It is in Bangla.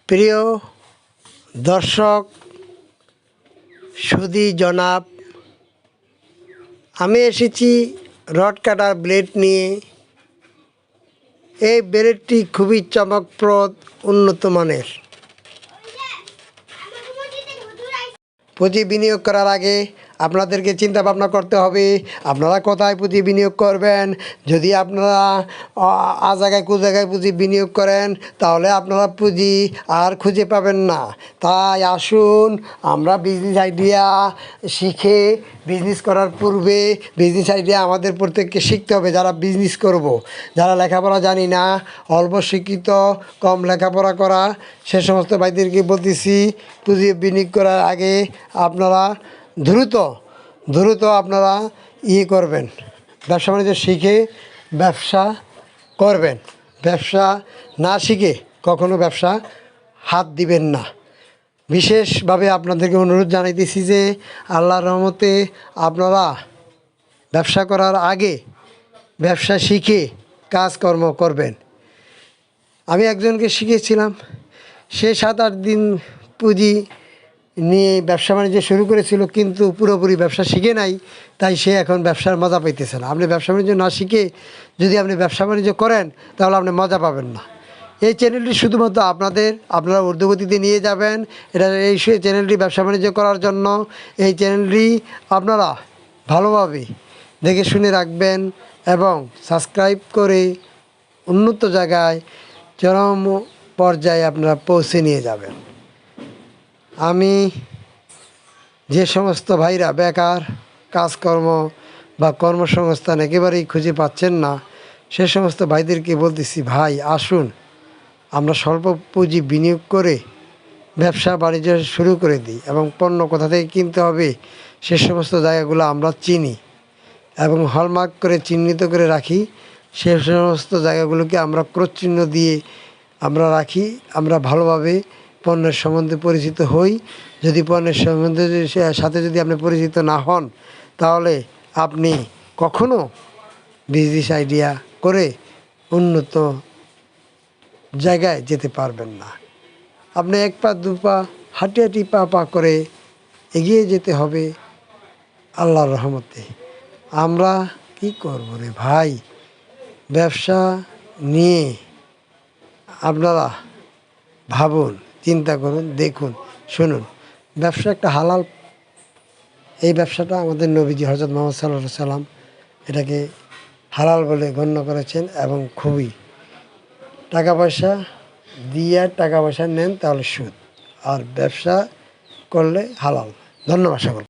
প্রিয় দর্শক সুধী জনাব, আমি এসেছি রড কাটার ব্লেড নিয়ে। এই ব্লেডটি খুবই চমকপ্রদ, উন্নত মানের। পুঁজি বিনিয়োগ করার আগে আপনাদেরকে চিন্তা ভাবনা করতে হবে আপনারা কোথায় পুঁজি বিনিয়োগ করবেন। যদি আপনারা জায়গায় পুঁজি বিনিয়োগ করেন তাহলে আপনারা পুঁজি আর খুঁজে পাবেন না। তাই আসুন আমরা বিজনেস আইডিয়া শিখে বিজনেস করার পূর্বে বিজনেস আইডিয়া আমাদের প্রত্যেককে শিখতে হবে। যারা বিজনেস করব, যারা লেখাপড়া জানি না, অল্প শিক্ষিত, কম লেখাপড়া করা, সে সমস্ত ভাইদেরকে বলতেছি পুঁজি বিনিয়োগ করার আগে আপনারা দ্রুত আপনারা করবেন, ব্যবসা বাণিজ্য শিখে ব্যবসা করবেন। ব্যবসা না শিখে কখনো ব্যবসা হাত দিবেন না। বিশেষভাবে আপনাদেরকে অনুরোধ জানাইতেছি যে আল্লাহর রহমতে আপনারা ব্যবসা করার আগে ব্যবসা শিখে কাজকর্ম করবেন। আমি একজনকে শিখেছিলাম, সে 7-8 দিন পুঁজি নিয়ে ব্যবসা বাণিজ্য শুরু করেছিল, কিন্তু পুরোপুরি ব্যবসা শিখে নাই। তাই সে এখন ব্যবসার মজা পাইতেছে না। আপনি ব্যবসা বাণিজ্য না শিখে যদি আপনি ব্যবসা বাণিজ্য করেন তাহলে আপনি মজা পাবেন না। এই চ্যানেলটি শুধুমাত্র আপনারা ঊর্ধ্বগতিতে নিয়ে যাবেন। এই চ্যানেলটি ব্যবসা বাণিজ্য করার জন্য এই চ্যানেলটি আপনারা ভালোভাবে দেখে শুনে রাখবেন এবং সাবস্ক্রাইব করে উন্নত জায়গায় চরম পর্যায়ে আপনারা পৌঁছে নিয়ে যাবেন। আমি যে সমস্ত ভাইরা বেকার, কাজকর্ম বা কর্মসংস্থান একেবারেই খুঁজে পাচ্ছেন না, সে সমস্ত ভাইদেরকে বলতেছি, ভাই আসুন আমরা স্বল্প পুঁজি বিনিয়োগ করে ব্যবসা বাণিজ্য শুরু করে দিই এবং পণ্য কোথা থেকে কিনতে হবে সে সমস্ত জায়গাগুলো আমরা চিনি এবং হলমার্ক করে চিহ্নিত করে রাখি। সে সমস্ত জায়গাগুলোকে আমরা ক্রস চিহ্ন দিয়ে আমরা রাখি। আমরা ভালোভাবে পণ্যের সম্বন্ধে পরিচিত হই। যদি পণ্যের সম্বন্ধে সাথে যদি আপনি পরিচিত না হন তাহলে আপনি কখনো বিজনেস আইডিয়া করে উন্নত জায়গায় যেতে পারবেন না। আপনি 1 পা 2 পা হাঁটি পা করে এগিয়ে যেতে হবে আল্লাহর রহমতে। আমরা কি করব রে ভাই, ব্যবসা নিয়ে আপনারা ভাবুন, চিন্তা করুন, দেখুন, শুনুন। ব্যবসা একটা হালাল। এই ব্যবসাটা আমাদের নবীজি হযরত মুহাম্মদ সাল্লাল্লাহু আলাইহি সাল্লাম এটাকে হালাল বলে গণ্য করেছেন এবং খুবই টাকা পয়সা দিয়ে টাকা পয়সা নেন তাহলে সুদ, আর ব্যবসা করলে হালাল। ধন্যবাদ সকল।